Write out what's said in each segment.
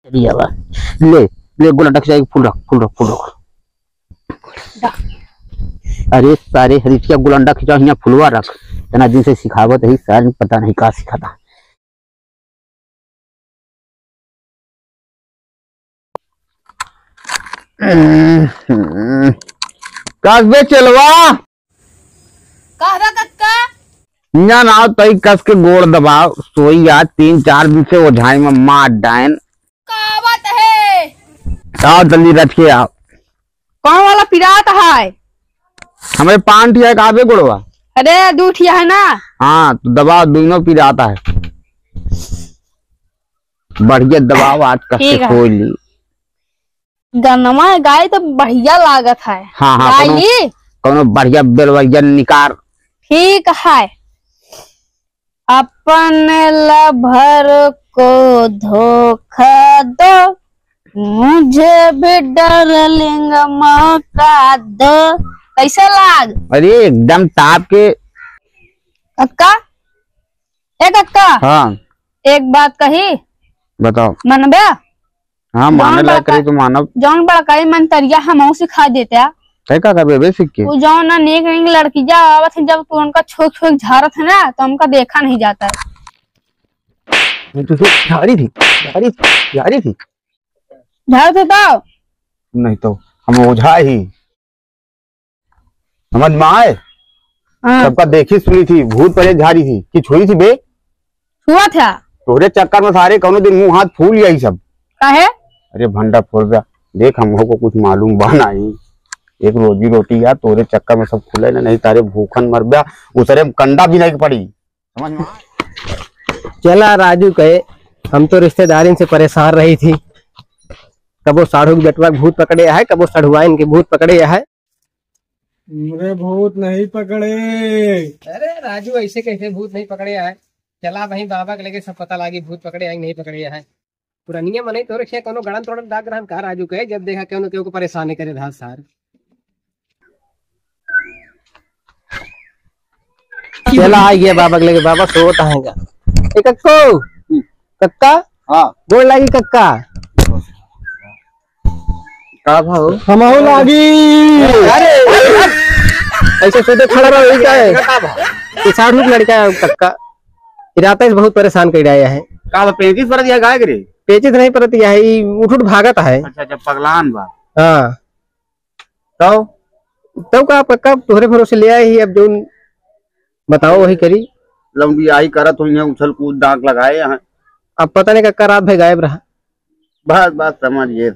चलिए अब ले ले गोला डक जाएगी। फूल रख फूल रख फूल रख। अरे सारे हरिटिया गुलंडा खिंचा यहाँ फुलवा रख। इतना दिन से सिखावत है सर, पता नहीं कहाँ सिखाता। कसबे चलवा कहवा कक्का ना ना तई कस के गोड़ दबाव सोई आज 3-4 दिन से ओझाई में मार डायन। कावत है आओ जल्दी रख के आओ। कौन वाला पिरात है? हमें 5 ठिया काबे गोड़वा। अरे 2 ठिया है ना। हाँ तो दबाव दोनों पिराता है। बढ़िया दबाव आज कस के खोल ली। गन्नमा गाय तो बढ़िया लागत है। हाँ हाँ कोनो बढ़िया बेलवैया निकार। ठीक है। अपने लभर को धोखा दो, मुझे भी डार्लिंग मौका दो। कैसा लाग? अरे एकदम ताप के। कक्का ए कक्का। हाँ एक बात कही बताओ। मनबे? हाँ माने लायक करे तो मानव। जौन बड़काई मंतरिया हम सिखा देते हैं। का करबे बे सीख के? वो जौन ना नेक नेक लड़की जा आवत है, जब तू उनका छोक छोक झारत है ना तो हमका देखा नहीं जाता है। तो झाड़ी थी झाड़ी थी झारत है तो नहीं तो हम ओझा ही समझ में आए। सबका देखी सुनी थी भूत पहले झाड़ी थी कि छोड़ी थी बे। हुआ था तोरे चक्कर में सारे कौनो दिन मुंह हाथ फूल गया सब। काहे? अरे भंडा फूल गया। देख हम को कुछ मालूम बा नहीं। एक रोजी रोटी यार तोरे चक्कर में सब खुले ना, नहीं तारे भूखन मर गया। उसरे कंडा भी नहीं पड़ी समझ में। चला राजू कहे हम तो रिश्तेदारी से परेशान रही थी। कबो साढ़ू की बेटवा भूत पकड़े है, कबो साढ़ुआ इनके भूत पकड़े है। मेरे भूत नहीं पकड़े। अरे राजू ऐसे कैसे भूत नहीं पकड़े है? चला वहीं बाबा के लेके सब पता लागी भूत पकड़े है नहीं पकड़े है। पुरानिया मन तो रखे कोनो गड़न तोड़न दाग रहन का राजू कहे जब देखा क्यों क्यों को परेशान करे धास सार। चला आ गया बाबा के लेके। बाबा सोता है कक्को कक्का। हाँ गोड़ लागी कक्का। का भाव हमहू लागी। अरे ऐसे सोते खड़ा रहो क्या है? साढ़ू लड़का है कक्का। इराता बहुत परेशान कर आया है। का 35 पर दिया गाय करे? पेचित नहीं परत है उठ भागत है। अच्छा अच्छा पगलान बा। हाँ तो का कब तोहरे भरोसे ले आए ही। अब जो बताओ वही करी। लंबी आई करत हुई है उछल कूद डांक लगाए हैं। अब पता नहीं कक्का रात भाई गायब रहा। बस बस समझिए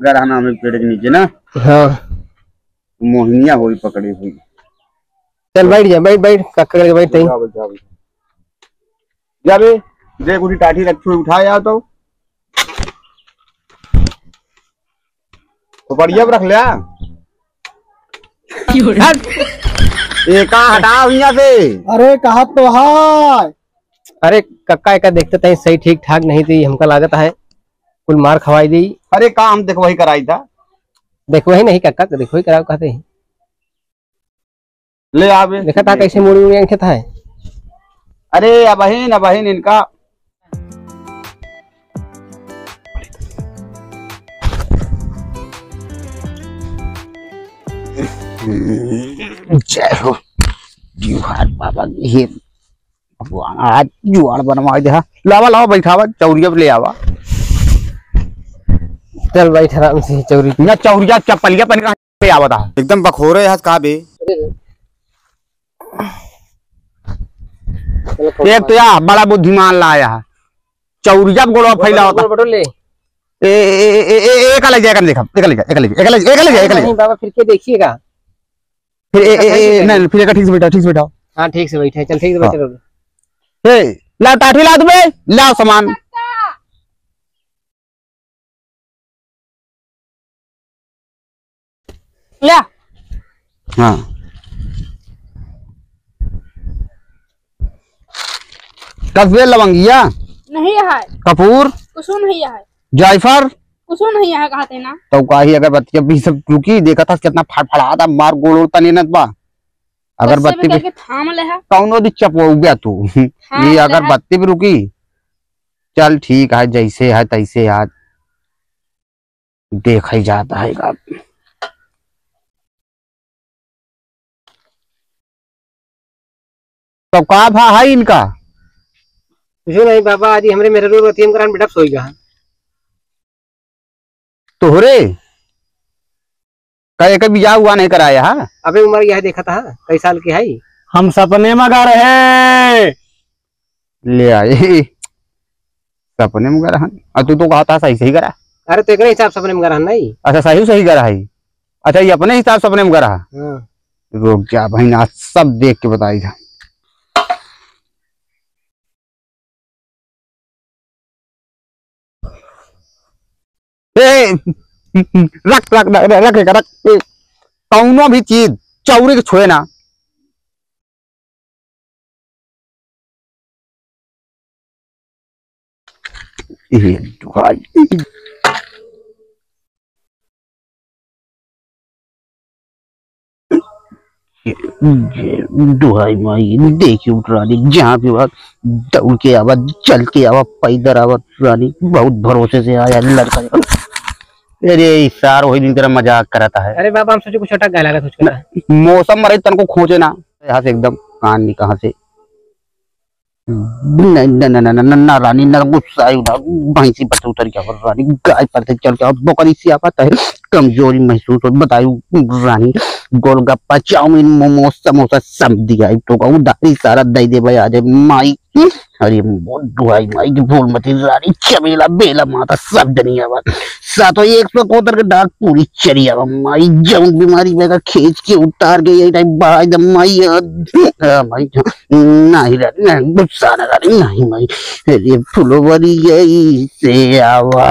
गराना में पेड़ के नीचे ना। हाँ मोहिनिया हुई पकड़ी हुई। चल बैठ जा बैठ बैठ कक्का करके बैठ तई। जा बे देख उठी टाटी रखी हुई उठा या तो बढ़िया रख लिया। एक हटाओ यहाँ से। अरे कहा तो है। अरे कक्का एक देखते थे सही ठीक ठाक नहीं थी हमका लागत है कुल मार खवाई दी। अरे काम देखो वही कराई था। देखो ही नहीं कक्का देखो ही कराओ कहते हैं। ले आवे देखा था कैसे मुड़ी मुड़ी अंकित है। अरे अबहिन इनका जय हो जुहार बाबा। ये भगवान आज जुआर बनवा दे। लावा लावा बैठावा चौरिया ले आवा। चल बैठ आराम से चौरी ना चौरिया चप्पलिया पहन के आवा था एकदम बखोरे है का बे। एक तो यार बड़ा बुद्धिमान लाया है चौरिया गोड़वा फैला होता। एक अलग जाएगा देखा एक अलग बाबा फिर के देखिएगा। फिर नहीं फिर ठीक से बैठा। हाँ ठीक से बैठे चल ठीक से बैठे। ला टाठी ला तुम्हें लाओ सामान। ले हाँ कसबे लवंगिया नहीं है कपूर कुछ नहीं है जायफर कुछ नहीं है कहते ना। तो काही अगरबत्ती भी सब रुकी देखा था कितना फड़फड़ा था मार गोड़ तनी बा। अगरबत्ती भी थाम ले है कौनो दी चपो गया तू। ये अगरबत्ती भी रुकी चल ठीक है, जैसे है तैसे आज देखा ही जाता है अब। तो का भा है इनका? कुछ नहीं बाबा, आज हमरे मेरे रोड एटीएम करान बेटा सोई गया। तोहरे कहे कभी जा हुआ नहीं कराया है? अबे उम्र यह देखा था कई साल की है। हम सपने में गा रहे। ले आए सपने में करा। और तू तो कहा था सही सही करा। अरे तो एक हिसाब सपने में करा नहीं। अच्छा सही सही करा है। अच्छा ये अपने हिसाब सपने में करा। हाँ। रुक जा भाई ना, सब देख के बताई था। रख रख रख रख रख रख कौनो भी चीज चौरी के छुए ना। ये भाई दुहाई माई देखियो रानी, जहाँ भी बात दौड़ के आवा, चल के आवा, पैदल आवा रानी, बहुत भरोसे से आया लड़का। अरे सार वही दिन तेरा मजाक कराता है। अरे बाबा हम सोचे कुछ अटक गया लगा सोच मौसम मरे तन को खोजे ना यहाँ से एकदम कान नहीं कहाँ से। ना रानी ना गुस्सा आई ना भैंसी पर उतर क्या कर रानी, गाय पर से चल के बकरी से आता है, कमजोरी महसूस हो बतायू रानी। गोलगप्पा चाउमीन मोमोज समोसा सब दिया तो उधारी सारा दे दे भाई आज माई। अरे दुआई माई की भूल मती रानी, चमेला बेला माता सब दुनिया बात सातों 170 के डाक पूरी चरिया माई। जौन बीमारी में खींच के उतार के यही टाइम बाई द माई माई नहीं रानी गुस्सा ना रानी नहीं माई। अरे फुलवरी यही से आवा,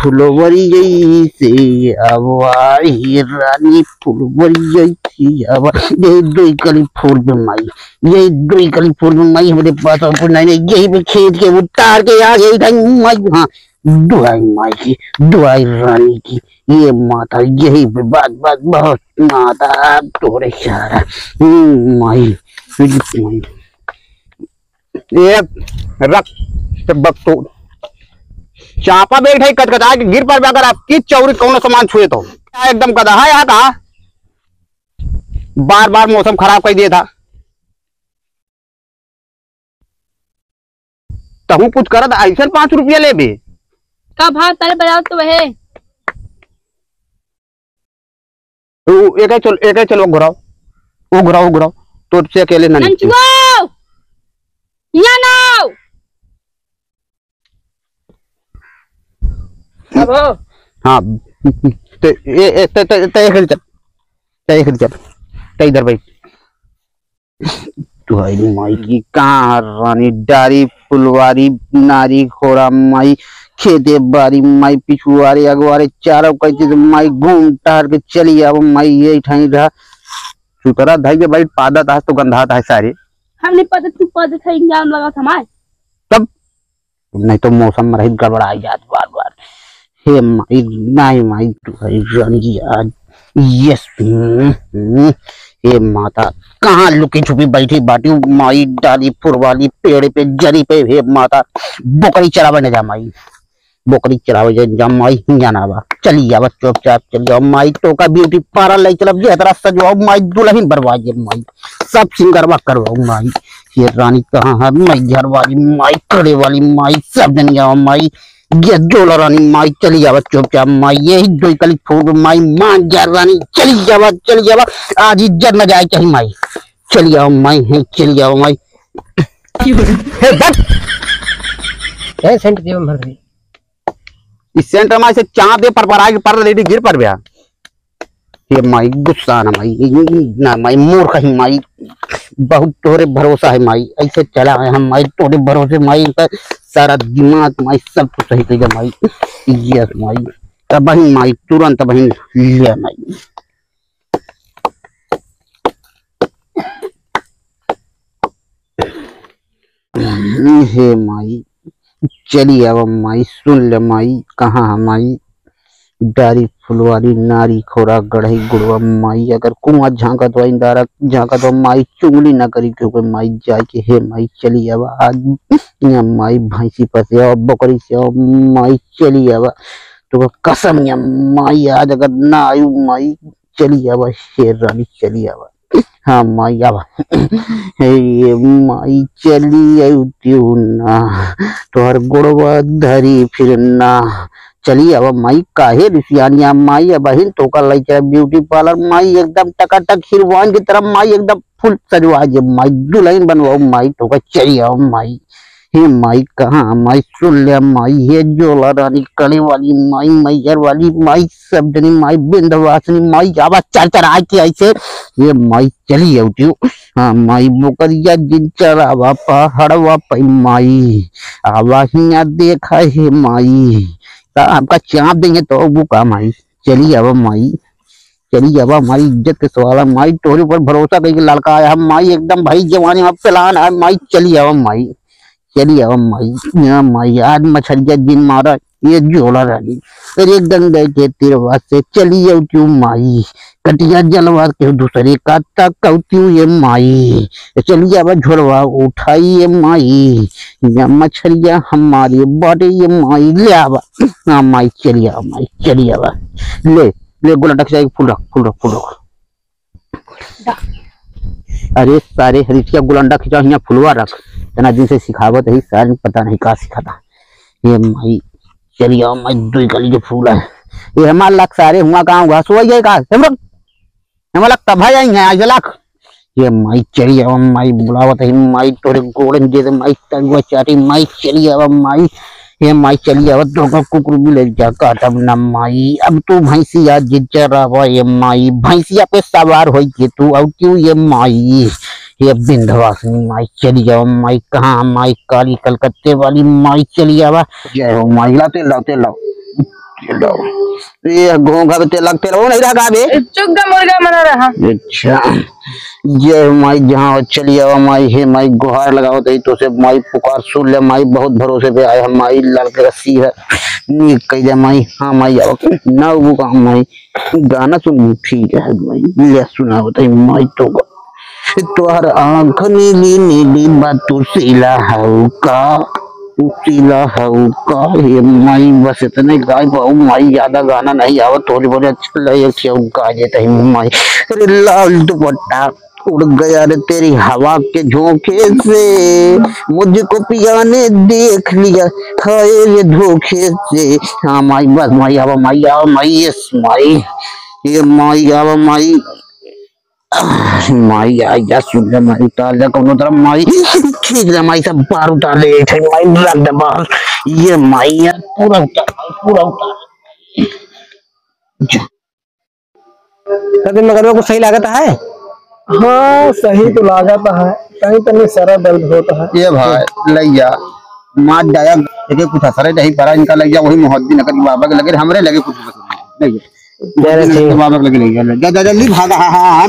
फुलवरी यही से आवा, ये रानी फुलवरी यही से आवा। ये दो कली फूल पे माई, ये दो कली फूल पे माई हमारे पास और नहीं यही पे खींच के उतार के आ यही टाइम माई। हाँ दुआई माई की, दुआई रानी की, ये माता यही पे बात बात बहुत माता तोरे सारा माई माई। एक रख तो चापा बैठ है कचकचा के गिर पर अगर आपकी चौरी कौन सामान छुए तो एकदम कदा है यहाँ कहा बार बार मौसम खराब कर दिया था। तहु कुछ करत ऐसा 5 रुपया ले बे का भाव तारे बाजार तो वह एक चलो घुराओ तो से अकेले ना या नाउ अब हाँ इधर भाई तुम्हारी माई की कहाँ रानी डारी फुलवारी नारी घोड़ा माई खेते बारी माई पिछुआरे अगवारे चारों कहती माई घूम टहर के चली अब माई यही ठाई रहा सुतरा धाई के भाई पादत आज तो गंधात है सारे। हम नहीं पता तू पद था इंजाम लगा था माय तब नहीं तो मौसम में रही गड़बड़ा जात बार बार। हे माई नहीं माई तुम्हारी रानी आज यस हे माता कहाँ लुकी छुपी बैठी बाटी माई डाली फुरवाली पेड़ पे जरी पे। हे माता बोकरी चरावे न जा माई, बोकरी चरावे जा माई जाना बा चली जावा चुपचाप चल जाओ माई। तो का ब्यूटी पार्लर ले चलब जे तरह सजवाओ माई, दुल्हन बरवाजे माई, सब सिंगरवा करवाओ माई। ये रानी कहाँ है माई, घर वाली माई, कड़े वाली माई, सब जन जाओ माई। ये जोला रानी माई चली जावा चुपचाप माई, यही दो कली फूल माई मान जा रानी चली जावा आज इज्जत न जाए कहीं माई। चली जाओ माई है चली जाओ माई। सेंट जीवन भर रही इस सेंटर में से चाँद दे पर आगे पर लेडी गिर पर गया। ये माई गुस्सा ना माई मूर्ख है माई, बहुत तोरे भरोसा है माई, ऐसे चला है हम माई तोरे भरोसे माई का सारा दिमाग माई सब कुछ सही कर माई। यस माई तब बहन माई तुरंत बहन लिया माई। हे माई चलिए अब माई सुन ले माई कहाँ है माई डारी फुलवारी नारी खोरा गढ़ई गुड़वा माई अगर कुआं झांकत हो इंदारा झांकत हो माई चुंगली ना करी क्योंकि माई जाए के हे माई चली आवा आज या माई भैंसी पसे और बकरी से और माई चली आवा तो कसम या माई आज अगर ना आयु माई चली आवा शेर रानी चली आवा हाँ माई आवा ये माई चली आयु क्यों ना तोहर गुड़वा धरी फिर ना चली अब माई काहे रिसियानिया माई अब बहिन तो का लइका ब्यूटी पार्लर माई एकदम टकाटक हिरवान की तरफ माई एकदम फुल सजवा जे माई दुल्हन बनवाओ माई तो का चली आओ माई हे माई कहाँ माई सुन ले माई ये जोला रानी कली वाली माई मैयर वाली माई सब जनी माई बिंदवासनी माई आवा चर चर आ के ऐसे ये माई चली आउटियो हाँ माई बोकरिया जिन चरावा पहाड़वा पे माई आवा हिया देखा हे माई आपका चाप देंगे तो वो काम आई चली अब माई चली अब हमारी इज्जत के सवाल है माई तोरे ऊपर भरोसा करके लड़का आया हम माई एकदम भाई जवानी में प्लान है माई चली अब माई चली अब माई यहाँ माई आज मछलिया जिन मारा ये जोड़ा रानी फिर एकदम गए के तेरे से चली जाऊ क्यों माई कटिया जलवा के दूसरे का तक कहती ये माई चलिए अब झोड़वा उठाई ये माई या मछलिया हमारी बड़े ये माई ले आवा हाँ माई चलिए आवा माई चलिए आवा ले ले गोला टक फूल रख फूल रख फूल रख अरे सारे हरिटिया गुलंडा खिंचा यहाँ फुलवा रख तना दिन से सिखावत है सारे पता नहीं कहा सिखाता ये माई चलिए आओ माई दो गली जो फूल है ये हमारा लक सारे हुआ कहाँ हुआ सो गए कहा हमारा लक तब है आज लक ये माई चलिए आओ माई बुलावत है माई तोरे गोड़न दे माई तगवा चाटी माई चलिए आओ माई ये माई चलिए आओ तो कुकुर भी ले जा काटब ना माई अब तू भैंसिया जिचरावा ये माई भैंसिया पे सवार हो के तू अब क्यों ये माई ये बिंधवासिनी माई चली जाओ माई कहाँ माई काली कलकत्ते वाली माई चली आवा जय हो माई लाते लाते लाओ ये घोंघा पे तेल लगते रहो नहीं रहा बे चुग्गा मुर्गा मना रहा अच्छा जय माई जहाँ चली आओ माई हे माई गुहार लगाओ तो से माई पुकार सुन ले माई बहुत भरोसे पे आए माई लड़के रस्सी है नी कह दे माई हाँ माई आओ ना वो काम माई गाना सुन ठीक है माई ले सुना बताई माई तो तोहर आँख नीली नीली बातू सीला हऊ का ये माई बस इतने गाय पाऊ माई ज्यादा गाना नहीं आवत थोड़ी बहुत अच्छा लगे गा देता है माई अरे लाल दुपट्टा उड़ गया रे तेरी हवा के झोंके से मुझको पिया ने देख लिया खाए ये धोखे से हाँ माई बस माई आवा माई आवा माई यस माई ये माई आवा माई माई आई जा सुन ले माई उतार ले कोनो तरह माई खींच ले माई सब बार उतार ले माई रख दे बाहर ये माई यार पूरा उतार कभी मगर को सही लागत है हाँ सही तो लागत है कहीं तो नहीं सारा दर्द होता है ये भाई लैया मार जाया लेके कुछ असर नहीं करा इनका लग जा वही मोहब्बत नकर बाबा के लगे हमरे लगे कुछ नहीं बाबा के लगे जा जल्दी भागा हाँ